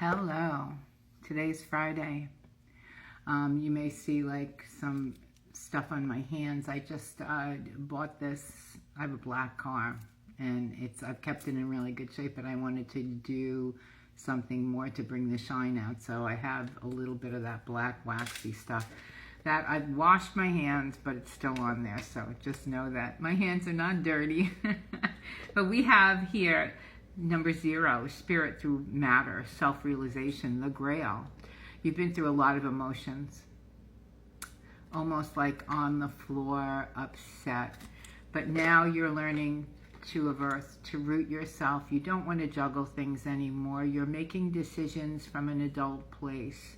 Hello. Today's Friday. You may see like some stuff on my hands. I just bought this. I have a black car and I've kept it in really good shape, but I wanted to do something more to bring the shine out. So I have a little bit of that black waxy stuff that I've washed my hands, but it's still on there. So just know that my hands are not dirty. But we have here number 0, spirit through matter, self-realization, the Grail. You've been through a lot of emotions, almost like on the floor, upset. But now you're learning to of earth, to root yourself. You don't want to juggle things anymore. You're making decisions from an adult place.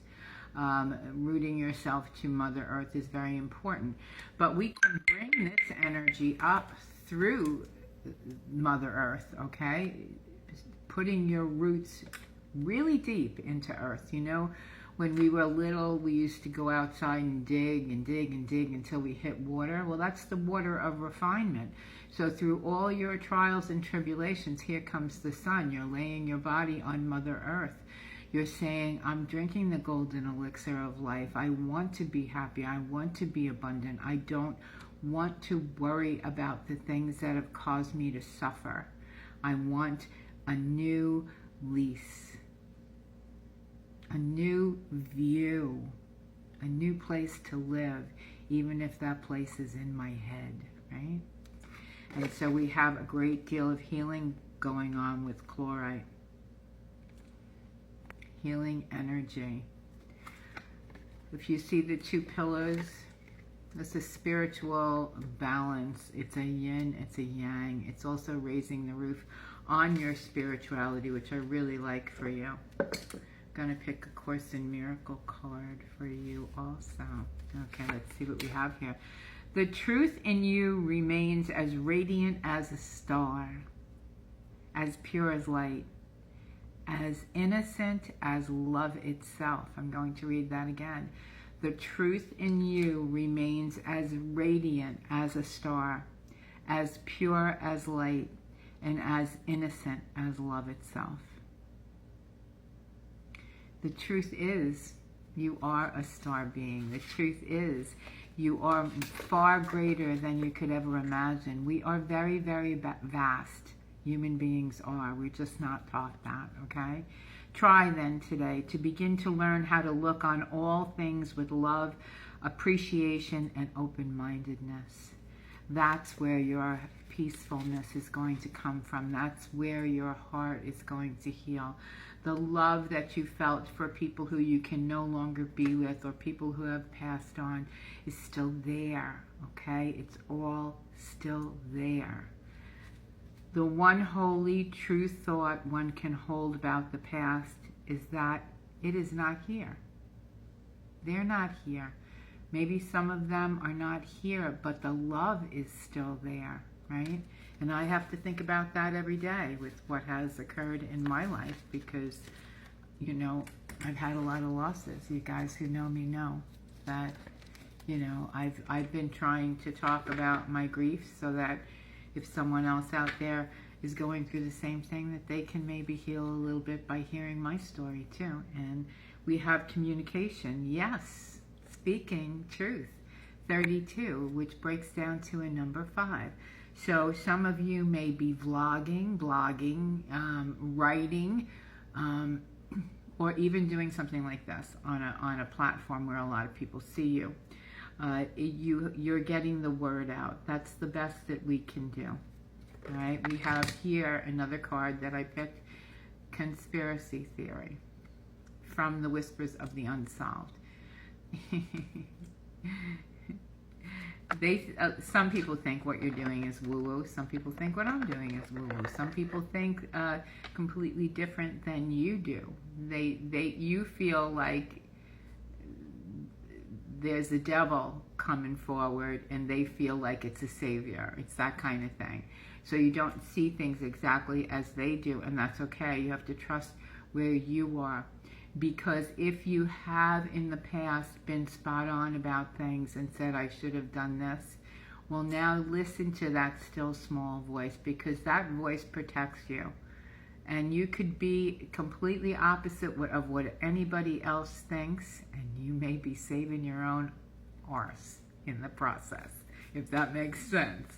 Rooting yourself to Mother Earth is very important. But we can bring this energy up through Mother Earth, okay? Putting your roots really deep into Earth. You know, when we were little, we used to go outside and dig and dig and dig until we hit water. Well, that's the water of refinement. So through all your trials and tribulations, here comes the sun. You're laying your body on Mother Earth. You're saying, I'm drinking the golden elixir of life. I want to be happy. I want to be abundant. I don't want to worry about the things that have caused me to suffer. I want a new lease, a new view, a new place to live, even if that place is in my head, right? And so we have a great deal of healing going on with chlorite. Healing energy. If you see the 2 pillars, it's a spiritual balance. It's a yin, it's a yang. It's also raising the roof on your spirituality, which I really like for you. I'm going to pick a Course in Miracle card for you also. Okay, let's see what we have here. The truth in you remains as radiant as a star, as pure as light, as innocent as love itself. I'm going to read that again. The truth in you remains as radiant as a star, as pure as light, and as innocent as love itself. The truth is, you are a star being. The truth is, you are far greater than you could ever imagine. We are very, very vast. Human beings are. We're just not taught that, okay? Try then today to begin to learn how to look on all things with love, appreciation, and open-mindedness. That's where your peacefulness is going to come from. That's where your heart is going to heal. The love that you felt for people who you can no longer be with or people who have passed on is still there, okay? It's all still there. The one holy, true thought one can hold about the past is that it is not here. They're not here. Maybe some of them are not here, but the love is still there, right? And I have to think about that every day with what has occurred in my life because, you know, I've had a lot of losses. You guys who know me know that, you know, I've been trying to talk about my grief so that if someone else out there is going through the same thing, that they can maybe heal a little bit by hearing my story too. And we have communication, yes, speaking truth, 32, which breaks down to a number 5. So some of you may be vlogging, blogging, writing, or even doing something like this on a platform where a lot of people see you. You're getting the word out. That's the best that we can do. All right, we have here another card that I picked, Conspiracy Theory, from the Whispers of the Unsolved. Some people think what you're doing is woo-woo. Some people think what I'm doing is woo-woo. Some people think completely different than you do. You feel like there's a devil coming forward and they feel like it's a savior. It's that kind of thing. So you don't see things exactly as they do, and that's okay. You have to trust where you are. Because if you have in the past been spot on about things and said, I should have done this, well, now listen to that still small voice, because that voice protects you. And you could be completely opposite of what anybody else thinks, and you may be saving your own arse in the process, if that makes sense.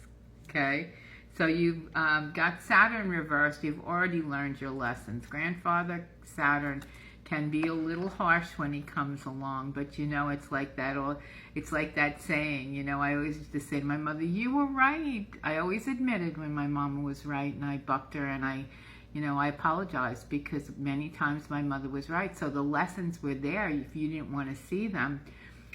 Okay? So you've got Saturn reversed. You've already learned your lessons. Grandfather Saturn can be a little harsh when he comes along, but you know, it's like that saying, you know, I always used to say to my mother, you were right. I always admitted when my mama was right, and I bucked her, and I apologized, because many times my mother was right. So the lessons were there. If you didn't want to see them,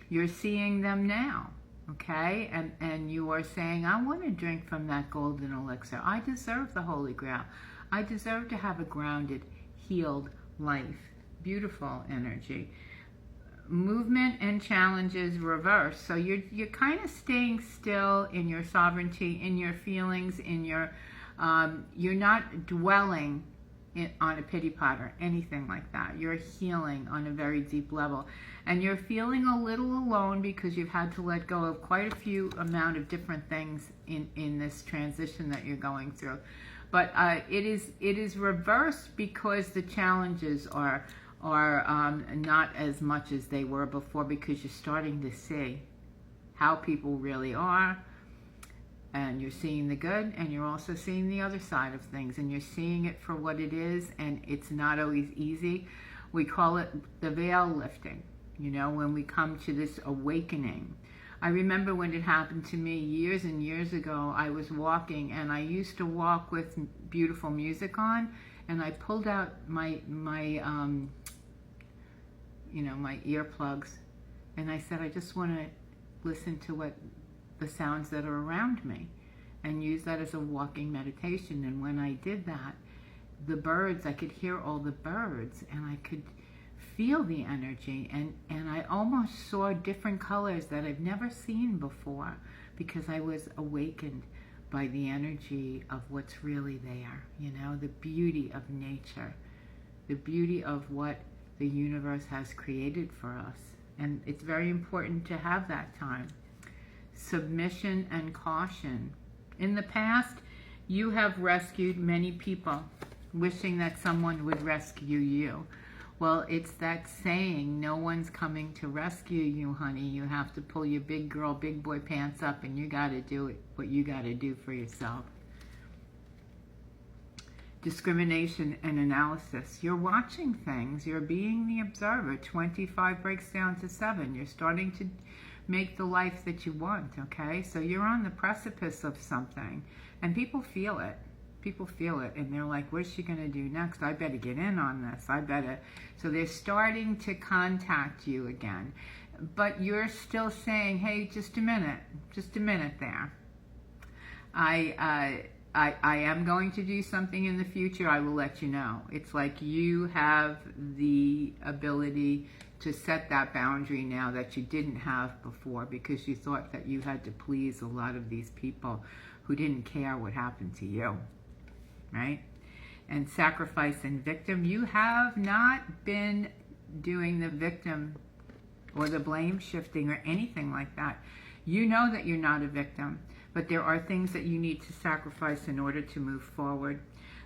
you're seeing them now. Okay? And you are saying, I want to drink from that golden elixir. I deserve the Holy Grail. I deserve to have a grounded, healed life. Beautiful energy. Movement and challenges reverse. So you're kind of staying still in your sovereignty, in your feelings, in your you're not dwelling on a pity pot or anything like that. You're healing on a very deep level. And you're feeling a little alone because you've had to let go of quite a few amount of different things in this transition that you're going through. But it is reversed because the challenges are not as much as they were before, because you're starting to see how people really are. And you're seeing the good, and you're also seeing the other side of things, and you're seeing it for what it is, and it's not always easy. We call it the veil lifting, you know, when we come to this awakening. I remember when it happened to me years and years ago. I was walking, and I used to walk with beautiful music on, and I pulled out my earplugs, and I said, I just want to listen to what the sounds that are around me, and use that as a walking meditation. And when I did that, the birds, I could hear all the birds, and I could feel the energy, and I almost saw different colors that I've never seen before, because I was awakened by the energy of what's really there, you know, the beauty of nature, the beauty of what the universe has created for us. And it's very important to have that time. Submission and caution. In the past, you have rescued many people, wishing that someone would rescue you. Well, it's that saying, no one's coming to rescue you, honey. You have to pull your big girl, big boy pants up, and you got to do it, what you got to do for yourself. Discrimination and analysis. You're watching things. You're being the observer. 25 breaks down to 7. You're starting to make the life that you want, okay? So you're on the precipice of something, and people feel it. People feel it, and they're like, what's she going to do next? I better get in on this. I better. So they're starting to contact you again. But you're still saying, hey, just a minute there. I am going to do something in the future. I will let you know. It's like you have the ability to set that boundary now that you didn't have before, because you thought that you had to please a lot of these people who didn't care what happened to you, right? And sacrifice and victim. You have not been doing the victim or the blame shifting or anything like that. You know that you're not a victim, but there are things that you need to sacrifice in order to move forward.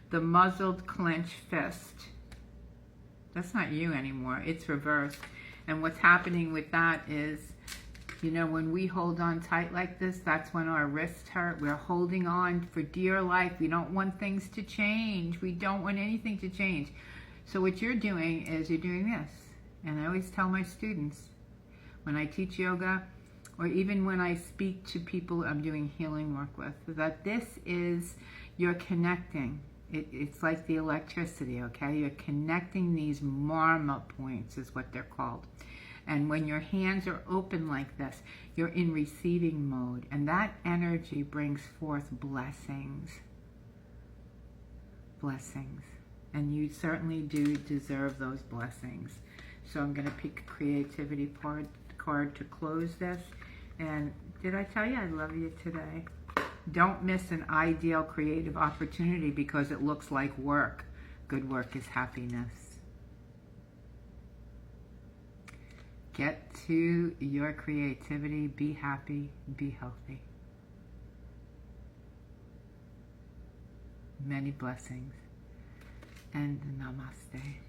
The muzzled clenched fist. That's not you anymore. It's reversed. And what's happening with that is, you know, when we hold on tight like this, that's when our wrists hurt. We're holding on for dear life. We don't want things to change. We don't want anything to change. So what you're doing is you're doing this. And I always tell my students, when I teach yoga, or even when I speak to people I'm doing healing work with, that this is, you're connecting. It's like the electricity, okay? You're connecting these marma points, is what they're called. And when your hands are open like this, you're in receiving mode. And that energy brings forth blessings. Blessings. And you certainly do deserve those blessings. So I'm going to pick a creativity card to close this. And did I tell you I love you today? Don't miss an ideal creative opportunity because it looks like work. Good work is happiness. Get to your creativity. Be happy. Be healthy. Many blessings. and namaste.